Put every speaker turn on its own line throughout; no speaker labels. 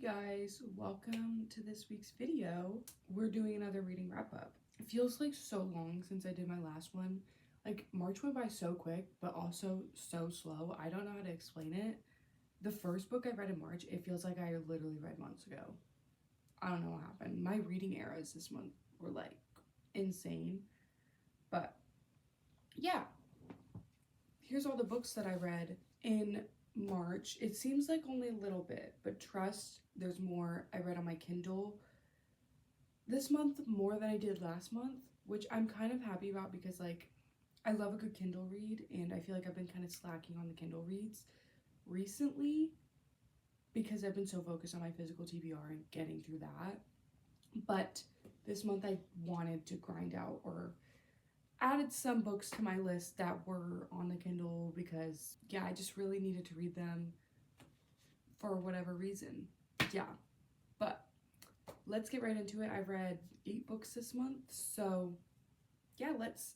guys, welcome to this week's video. We're doing another reading wrap up. It feels like so long since I did my last one. Like March went by so quick, but also so slow. I don't know how to explain it. The first book I read in March, it feels like I literally read months ago. I don't know what happened. My reading eras this month were like insane. But yeah, here's all the books that I read in March. It seems like only a little bit, but trust, there's more. I read on my Kindle this month more than I did last month, which I'm kind of happy about because like I love a good Kindle read and I feel like I've been kind of slacking on the Kindle reads recently because I've been so focused on my physical TBR and getting through that. But this month I wanted to grind out or added some books to my list that were on the Kindle because yeah, I just really needed to read them for whatever reason. Yeah, but let's get right into it. I've read 8 books this month, so yeah, let's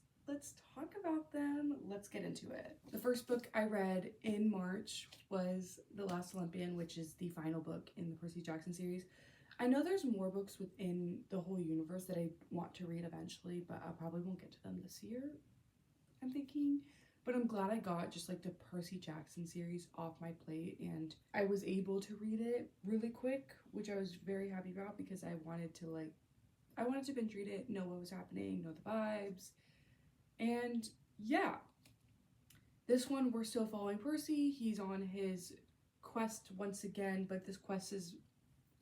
talk about them. Let's get into it. The first book I read in March was The Last Olympian, which is the final book in the Percy Jackson series. I know there's more books within the whole universe that I want to read eventually, but I probably won't get to them this year, I'm thinking. But I'm glad I got just like the Percy Jackson series off my plate and I was able to read it really quick, which I was very happy about because I wanted to binge read it, know what was happening, know the vibes. And yeah, this one we're still following Percy. He's on his quest once again, but this quest is,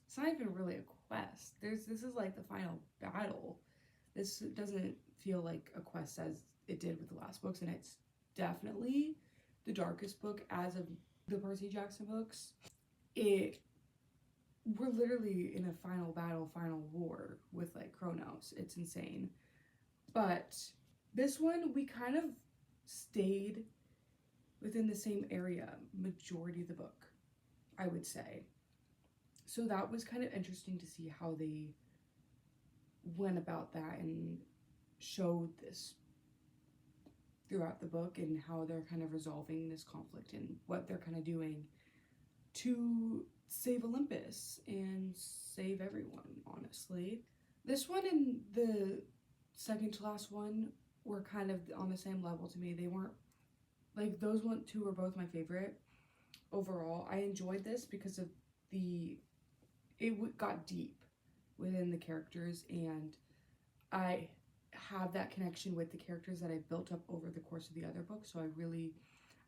it's not even really a quest. This is like the final battle. This doesn't feel like a quest as it did with the last books, and it's definitely the darkest book as of the Percy Jackson books. We're literally in a final battle, final war with like Kronos. It's insane. But this one we kind of stayed within the same area majority of the book, I would say. So that was kind of interesting to see how they went about that and showed this throughout the book and how they're kind of resolving this conflict and what they're kind of doing to save Olympus and save everyone, honestly. This one and the second to last one were kind of on the same level to me. They weren't like, those two were both my favorite overall. I enjoyed this because of it got deep within the characters, and I have that connection with the characters that I built up over the course of the other books. So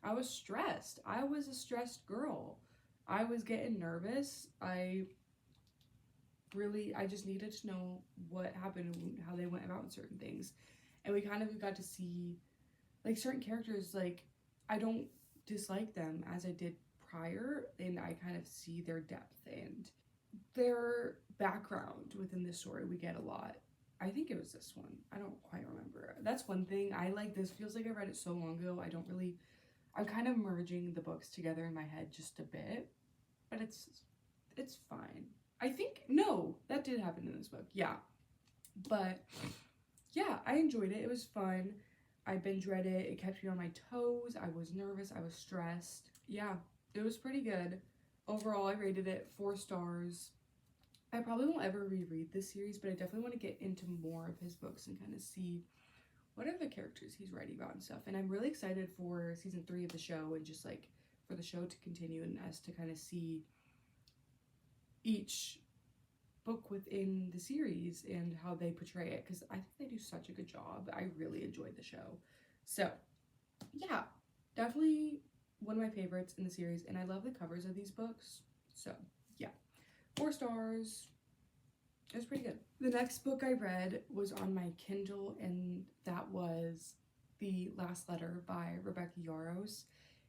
I was stressed. I was a stressed girl. I was getting nervous. I just needed to know what happened and how they went about certain things. And we kind of got to see like certain characters, like I don't dislike them as I did prior, and I kind of see their depth and their background within this story. We get a lot. I think it was this one. I don't quite remember. That's one thing. I like this. Feels like I read it so long ago. I'm kind of merging the books together in my head just a bit, but it's fine. I think, no, that did happen in this book. Yeah. But yeah, I enjoyed it. It was fun. I binge read it. It kept me on my toes. I was nervous. I was stressed. Yeah, it was pretty good. Overall, I rated it 4 stars. I probably won't ever reread this series, but I definitely want to get into more of his books and kind of see what are the characters he's writing about and stuff. And I'm really excited for season 3 of the show and just like for the show to continue and us to kind of see each book within the series and how they portray it, because I think they do such a good job. I really enjoyed the show. So yeah, definitely one of my favorites in the series, and I love the covers of these books. So yeah, 4 stars. It was pretty good. The next book I read was on my Kindle, and that was The Last Letter by Rebecca Yarros.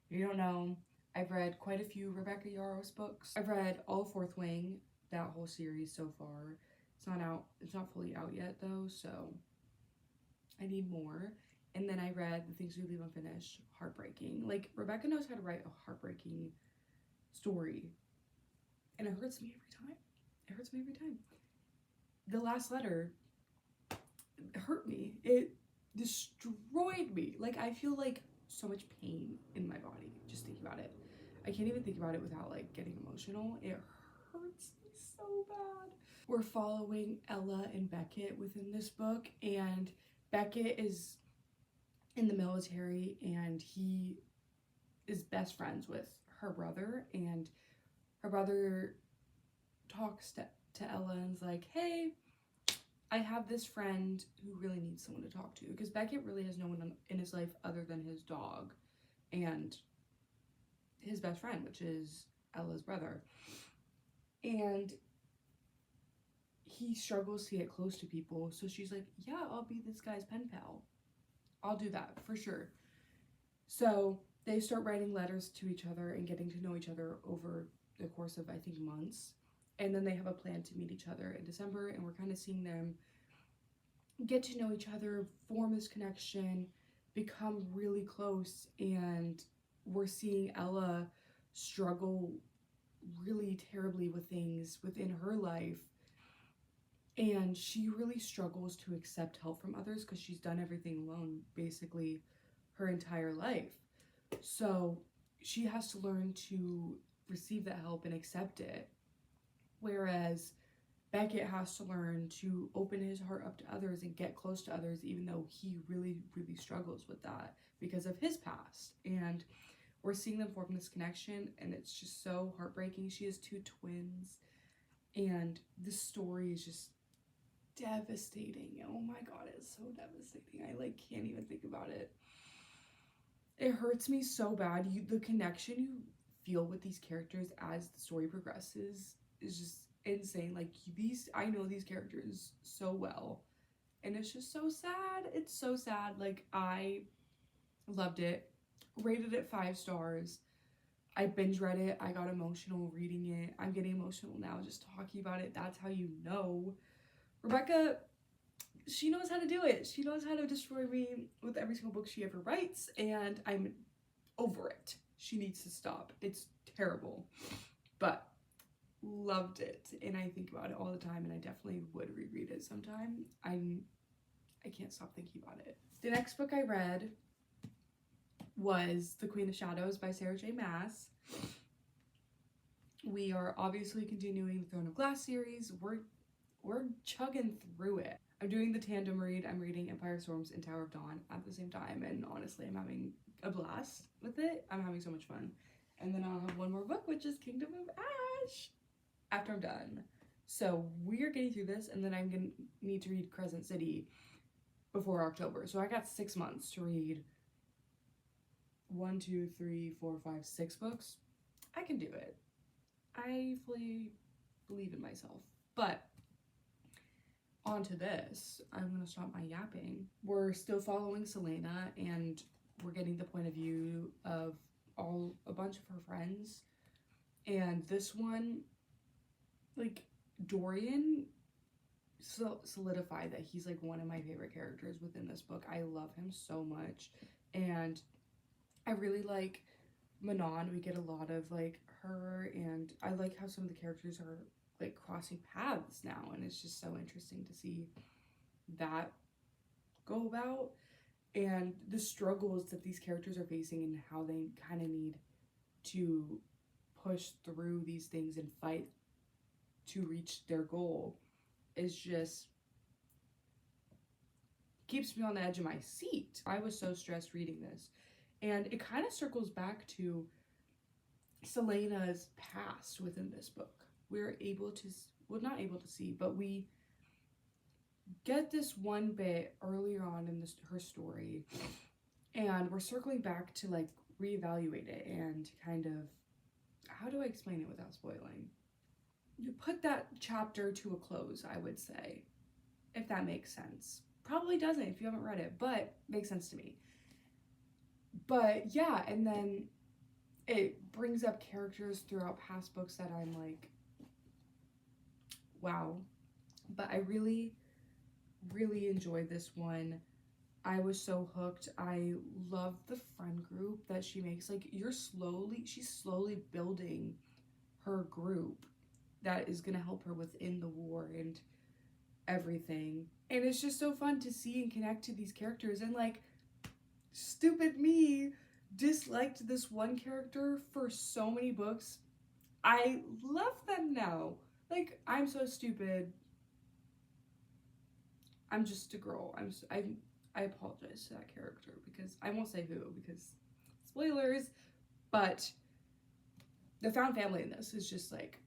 If you don't know, I've read quite a few Rebecca Yarros books. I've read all of Fourth Wing, that whole series so far. It's not fully out yet though, so I need more. And then I read The Things We Leave Unfinished, heartbreaking. Like, Rebecca knows how to write a heartbreaking story, and it hurts me every time. It hurts me every time. The Last Letter hurt me. It destroyed me. Like, I feel like so much pain in my body just thinking about it. I can't even think about it without like getting emotional. It hurts me so bad. We're following Ella and Beckett within this book, and Beckett is in the military and he is best friends with her brother, and her brother talks to Ella and is like, hey, I have this friend who really needs someone to talk to, because Beckett really has no one in his life other than his dog and his best friend, which is Ella's brother. And he struggles to get close to people, so she's like, yeah, I'll be this guy's pen pal. I'll do that for sure. So they start writing letters to each other and getting to know each other over the course of, I think, months. And then they have a plan to meet each other in December, and we're kind of seeing them get to know each other, form this connection, become really close, and we're seeing Ella struggle really terribly with things within her life, and she really struggles to accept help from others because she's done everything alone basically her entire life. So she has to learn to receive that help and accept it, whereas Beckett has to learn to open his heart up to others and get close to others, even though he really, really struggles with that because of his past. And we're seeing them form this connection, and it's just so heartbreaking. She has 2 twins, and this story is just devastating. Oh my god, it's so devastating. I can't even think about it. It hurts me so bad. The connection you feel with these characters as the story progresses is just insane. I know these characters so well, and it's just so sad. It's so sad. I loved it, rated it 5 stars. I binge read it. I got emotional reading it. I'm getting emotional now just talking about it. That's how you know Rebecca, she knows how to do it. She knows how to destroy me with every single book she ever writes, and I'm over it. She needs to stop. It's terrible, but loved it, and I think about it all the time, and I definitely would reread it sometime. I can't stop thinking about it. The next book I read was The Queen of Shadows by Sarah J. Maas. We are obviously continuing the Throne of Glass series. We're chugging through it. I'm doing the tandem read. I'm reading Empire Storms and Tower of Dawn at the same time, and honestly, I'm having a blast with it. I'm having so much fun. And then I'll have one more book, which is Kingdom of Ash, after I'm done. So we are getting through this, and then I'm gonna need to read Crescent City before October. So I got 6 months to read 1, 2, 3, 4, 5, 6 books. I can do it. I fully believe in myself. But on to this. I'm gonna stop my yapping. We're still following Selena, and we're getting the point of view of a bunch of her friends. And this one, Dorian solidified that he's one of my favorite characters within this book. I love him so much, and I really like Manon. We get a lot of her, and I like how some of the characters are crossing paths now, and it's just so interesting to see that go about, and the struggles that these characters are facing and how they kind of need to push through these things and fight to reach their goal is just keeps me on the edge of my seat. I was so stressed reading this, and it kind of circles back to Selena's past within this book. We're able to, well, not able to see, but we get this one bit earlier on in her story, and we're circling back to reevaluate it and kind of, how do I explain it without spoiling? You put that chapter to a close, I would say, if that makes sense. Probably doesn't if you haven't read it, but makes sense to me. But yeah, and then it brings up characters throughout past books that I'm wow. But I really, really enjoyed this one. I was so hooked. I love the friend group that she makes. She's slowly building her group that is gonna help her within the war and everything. And it's just so fun to see and connect to these characters. And stupid me disliked this one character for so many books I love them now. Like, I'm so stupid. I'm just a girl. I apologize to that character because I won't say who because spoilers, but the found family in this is just like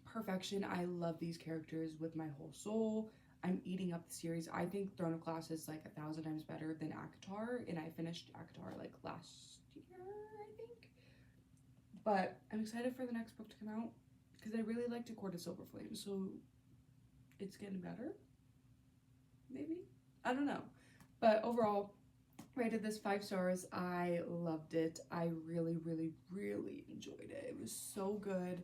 perfection. I love these characters with my whole soul. I'm eating up the series. I think Throne of Glass is like 1,000 times better than ACOTAR, and I finished ACOTAR like last year, I think. But I'm excited for the next book to come out because I really liked A Court of Silver Flame, so it's getting better. Maybe, I don't know, but overall, rated this 5 stars. I loved it. I really, really, really enjoyed it. It was so good.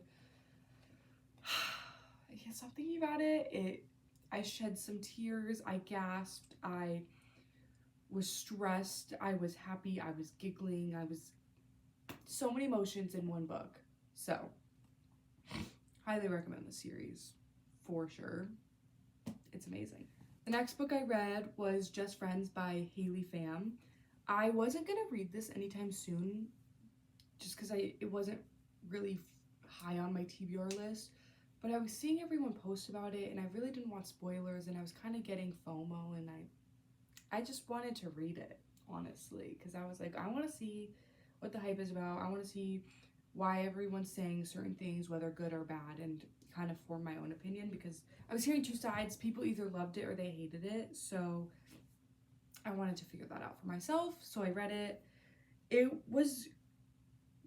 I can't stop thinking about it. I shed some tears. I gasped. I was stressed. I was happy. I was giggling. I was so many emotions in one book. So, highly recommend the series for sure. It's amazing. The next book I read was Just Friends by Haley Pham. I wasn't gonna read this anytime soon just because it wasn't really high on my TBR list, but I was seeing everyone post about it and I really didn't want spoilers and I was kind of getting FOMO and I just wanted to read it, honestly, because I was like, I want to see what the hype is about. I want to see why everyone's saying certain things, whether good or bad, and kind of form my own opinion because I was hearing two sides. People either loved it or they hated it, so I wanted to figure that out for myself. So I read it. It was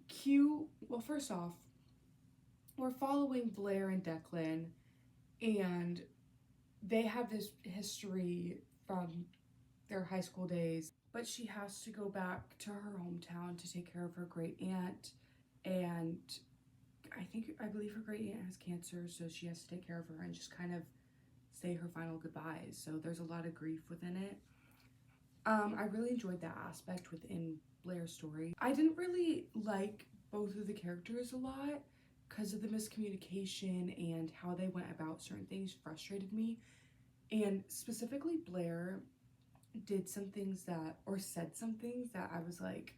cute. Well, first off, we're following Blair and Declan, and they have this history from their high school days, but she has to go back to her hometown to take care of her great aunt, and I believe her great aunt has cancer, so she has to take care of her and just kind of say her final goodbyes. So there's a lot of grief within it. I really enjoyed that aspect within Blair's story. I didn't really like both of the characters a lot because of the miscommunication and how they went about certain things frustrated me. And specifically Blair did some things that, or said some things that I was like,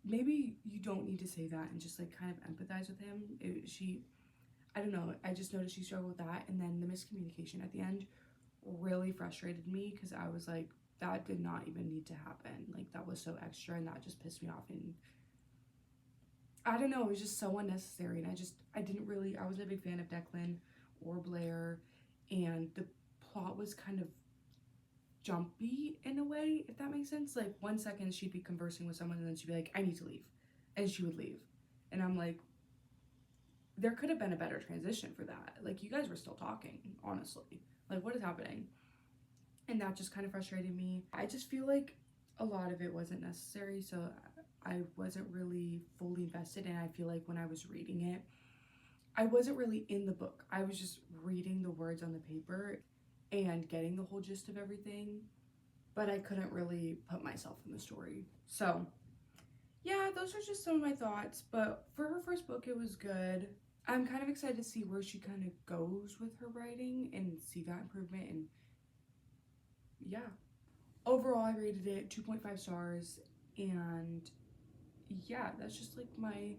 maybe you don't need to say that, and just like kind of empathize with him. I don't know, I just noticed she struggled with that, and then the miscommunication at the end really frustrated me because I was like, that did not even need to happen. Like, that was so extra and that just pissed me off, and I don't know, it was just so unnecessary. And I wasn't a big fan of Declan or Blair, and the plot was kind of jumpy in a way, if that makes sense. Like, 1 second she'd be conversing with someone and then she'd be like, I need to leave, and she would leave, and I'm like, there could have been a better transition for that. Like, you guys were still talking, honestly. Like, what is happening? And that just kind of frustrated me. I just feel like a lot of it wasn't necessary, so I wasn't really fully invested, and I feel like when I was reading it, I wasn't really in the book. I was just reading the words on the paper and getting the whole gist of everything, but I couldn't really put myself in the story. So yeah, those are just some of my thoughts, but for her first book, it was good. I'm kind of excited to see where she kind of goes with her writing and see that improvement. And yeah, overall, I rated it 2.5 stars, and yeah, that's just like my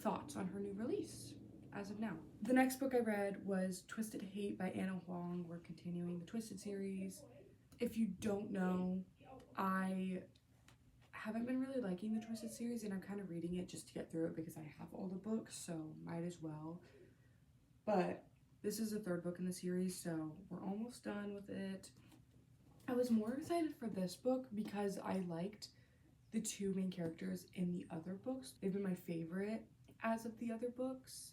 thoughts on her new release as of now. The next book I read was Twisted Hate by Anna Huang. We're continuing the Twisted series. If you don't know, I haven't been really liking the Twisted series, and I'm kind of reading it just to get through it because I have all the books, so might as well. But this is the third book in the series, so we're almost done with it. I was more excited for this book because I liked the two main characters in the other books. They've been my favorite as of the other books,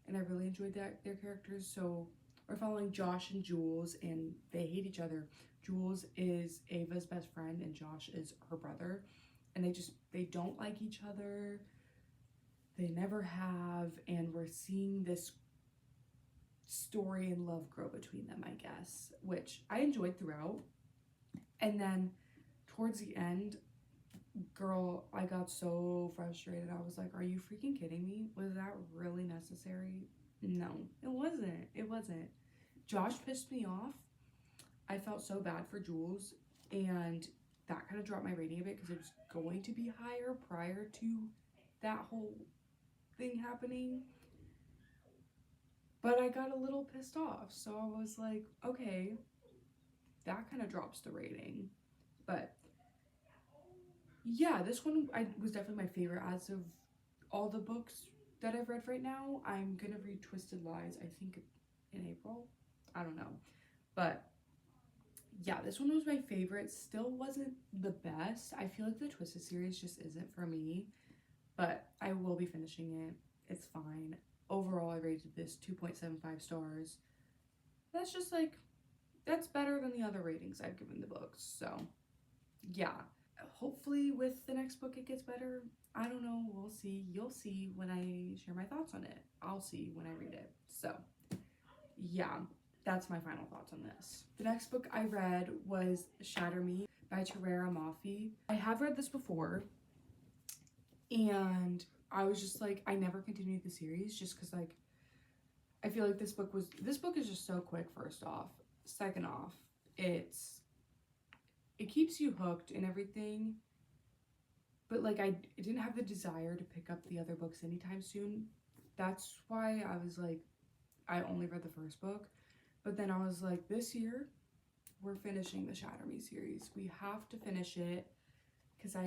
and I really enjoyed their characters. So we're following Josh and Jules, and they hate each other. Jules is Ava's best friend and Josh is her brother, and they don't like each other. They never have, and we're seeing this story and love grow between them, I guess, which I enjoyed throughout. And then towards the end, girl, I got so frustrated. I was like, are you freaking kidding me? Was that really necessary? No, it wasn't. It wasn't. Josh pissed me off. I felt so bad for Jules, and that kind of dropped my rating a bit because it was going to be higher prior to that whole thing happening. But I got a little pissed off, so I was like, okay, that kind of drops the rating. But yeah, this one was definitely my favorite as of all the books that I've read right now. I'm gonna read Twisted Lies, I think in April. I don't know. But yeah, this one was my favorite. Still wasn't the best. I feel like the Twisted series just isn't for me. But I will be finishing it. It's fine. Overall, I rated this 2.75 stars. That's just like, that's better than the other ratings I've given the books. So yeah, hopefully with the next book it gets better. I don't know, we'll see. You'll see when I share my thoughts on it. I'll see when I read it. So yeah, that's my final thoughts on this. The next book I read was Shatter Me by Terera Mafi. I have read this before, and I was just like, I never continued the series just because, like, I feel like this book is just so quick, first off. Second off, it keeps you hooked and everything, but like I didn't have the desire to pick up the other books anytime soon. That's why I was like, I only read the first book. But then I was like, this year we're finishing the Shatter Me series. We have to finish it because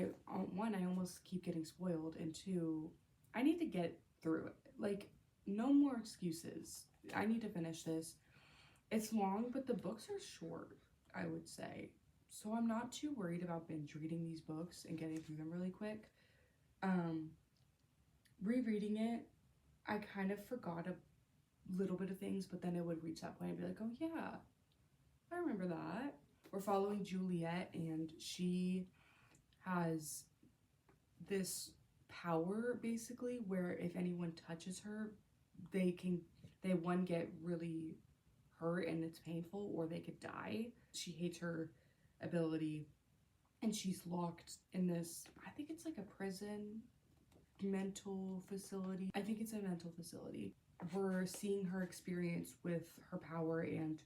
one, I almost keep getting spoiled, and two, I need to get through it. Like, no more excuses. I need to finish this. It's long, but the books are short, I would say. So I'm not too worried about binge reading these books and getting through them really quick. Rereading it, I kind of forgot a little bit of things, but then it would reach that point and be like, oh yeah, I remember that. We're following Juliet, and she has this power basically where if anyone touches her, they one get really hurt and it's painful, or they could die. She hates her ability, and she's locked in this, I think it's like a prison, mental facility. I think it's a mental facility. We're seeing her experience with her power and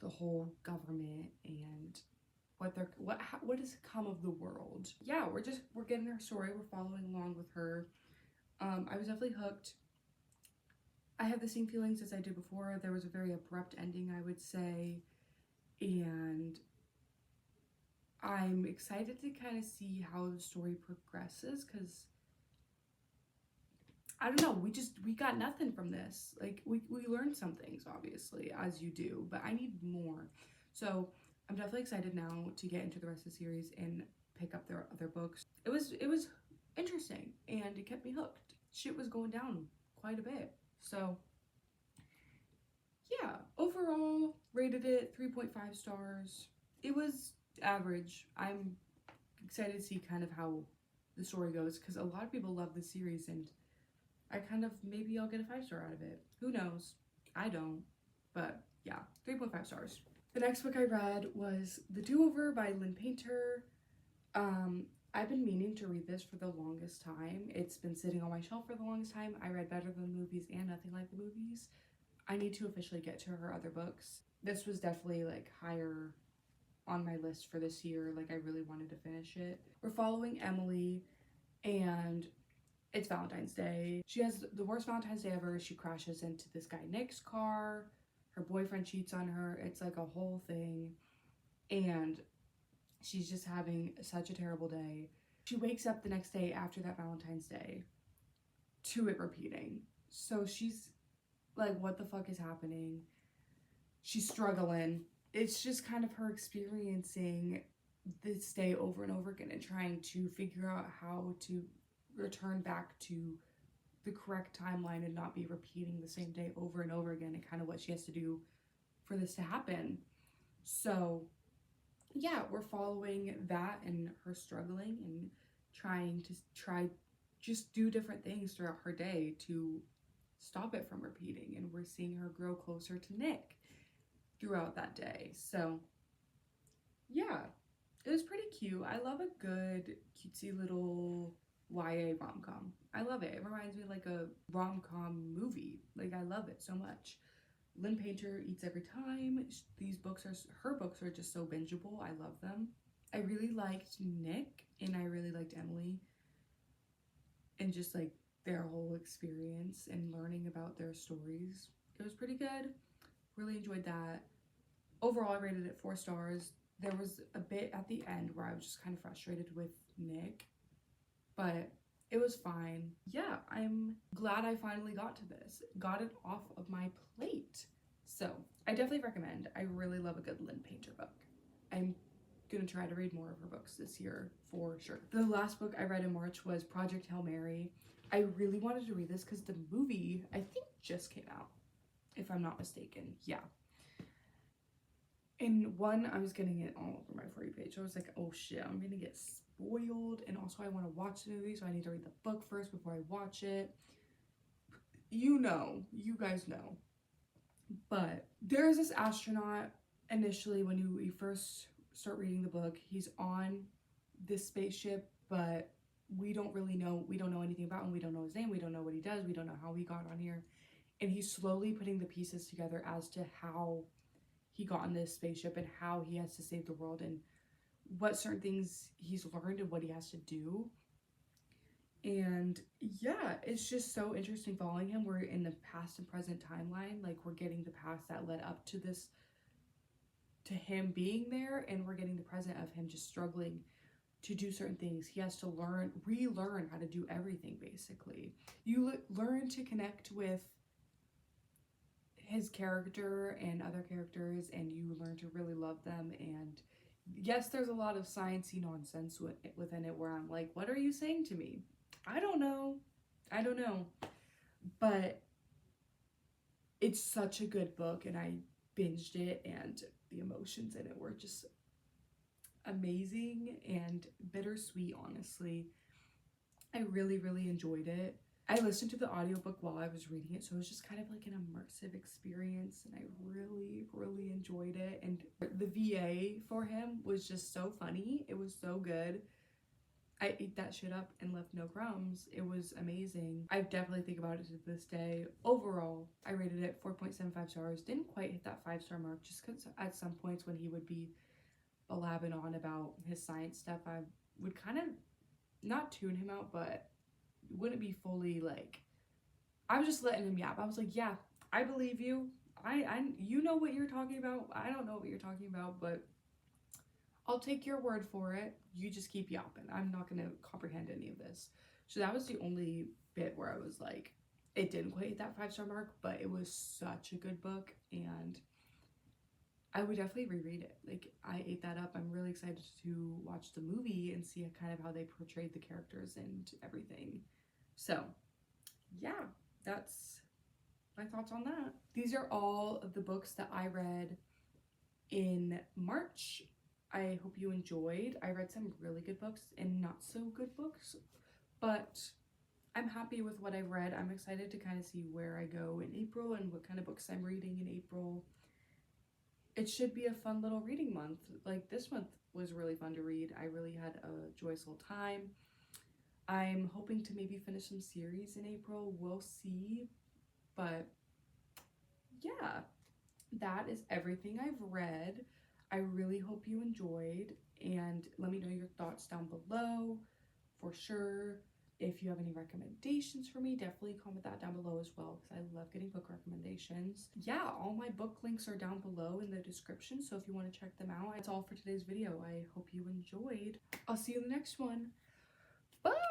the whole government and what has come of the world. Yeah, we're getting her story. We're following along with her. I was definitely hooked. I have the same feelings as I did before. There was a very abrupt ending, I would say, and I'm excited to kind of see how the story progresses, because I don't know, we got nothing from this. Like, we learned some things, obviously, as you do, but I need more. So I'm definitely excited now to get into the rest of the series and pick up their other books. It was interesting, and it kept me hooked. Shit was going down quite a bit. So yeah, overall rated it 3.5 stars. It was average. I'm excited to see kind of how the story goes, because a lot of people love this series, and I kind of, maybe I'll get a 5-star out of it. Who knows? I don't. But yeah, 3.5 stars. The next book I read was The Do-Over by Lynn Painter. I've been meaning to read this for the longest time. It's been sitting on my shelf for the longest time. I read Better Than the Movies and Nothing Like the Movies. I need to officially get to her other books. This was definitely like higher on my list for this year. Like, I really wanted to finish it. We're following Emily, and it's Valentine's Day. She has the worst Valentine's Day ever. She crashes into this guy Nick's car. Her boyfriend cheats on her. It's like a whole thing. And she's just having such a terrible day. She wakes up the next day after that Valentine's Day to it repeating. So she's like, what the fuck is happening? She's struggling. It's just kind of her experiencing this day over and over again and trying to figure out how to return back to the correct timeline and not be repeating the same day over and over again, and kind of what she has to do for this to happen. So yeah, we're following that and her struggling and trying to just do different things throughout her day to stop it from repeating, and we're seeing her grow closer to Nick throughout that day. So yeah, it was pretty cute. I love a good cutesy little YA rom-com. I love it. It reminds me of like a rom-com movie. Like, I love it so much. Lynn Painter eats every time. Her books are just so bingeable. I love them. I really liked Nick, and I really liked Emily, and just like their whole experience and learning about their stories. It was pretty good. Really enjoyed that. Overall, I rated it 4 stars. There was a bit at the end where I was just kind of frustrated with Nick, but it was fine. Yeah, I'm glad I finally got to this. Got it off of my plate. So, I definitely recommend. I really love a good Lynn Painter book. I'm gonna try to read more of her books this year for sure. The last book I read in March was Project Hail Mary. I really wanted to read this because the movie, I think, just came out, if I'm not mistaken. Yeah. And one, I was getting it all over my For You page. I was like, oh shit, I'm gonna get spoiled. And also I want to watch the movie, so I need to read the book first before I watch it. You know, you guys know. But there's this astronaut initially when you first start reading the book. He's on this spaceship, but we don't know anything about him. We don't know his name, we don't know what he does, we don't know how he got on here. And he's slowly putting the pieces together as to how he got on this spaceship and how he has to save the world and what certain things he's learned and what he has to do. And yeah, it's just so interesting following him. We're in the past and present timeline. Like, we're getting the past that led up to this, to him being there, and we're getting the present of him just struggling to do certain things. He has to relearn how to do everything, basically. You learn to connect with his character and other characters, and you learn to really love them. And yes, there's a lot of sciencey nonsense within it where I'm like, what are you saying to me? I don't know. But it's such a good book, and I binged it, and the emotions in it were just amazing and bittersweet, honestly. I really, really enjoyed it. I listened to the audiobook while I was reading it, so it was just kind of like an immersive experience, and I really, really enjoyed it. And the VA for him was just so funny. It was so good. I ate that shit up and left no crumbs. It was amazing. I definitely think about it to this day. Overall, I rated it 4.75 stars. Didn't quite hit that 5-star mark, just because at some points when he would be blabbing on about his science stuff, I would kind of not tune him out, but wouldn't be fully like, I was just letting him yap. I was like, yeah, I believe you. You know what you're talking about. I don't know what you're talking about, but I'll take your word for it. You just keep yapping. I'm not going to comprehend any of this. So that was the only bit where I was like, it didn't quite hit that 5-star mark, but it was such a good book, and I would definitely reread it. Like, I ate that up. I'm really excited to watch the movie and see kind of how they portrayed the characters and everything. So, yeah, that's my thoughts on that. These are all of the books that I read in March. I hope you enjoyed. I read some really good books and not so good books, but I'm happy with what I've read. I'm excited to kind of see where I go in April and what kind of books I'm reading in April. It should be a fun little reading month. Like, this month was really fun to read. I really had a joyful time. I'm hoping to maybe finish some series in April. We'll see. But yeah, that is everything I've read. I really hope you enjoyed, and let me know your thoughts down below for sure. If you have any recommendations for me, definitely comment that down below as well, because I love getting book recommendations. Yeah, all my book links are down below in the description, so if you want to check them out. That's all for today's video. I hope you enjoyed. I'll see you in the next one. Bye!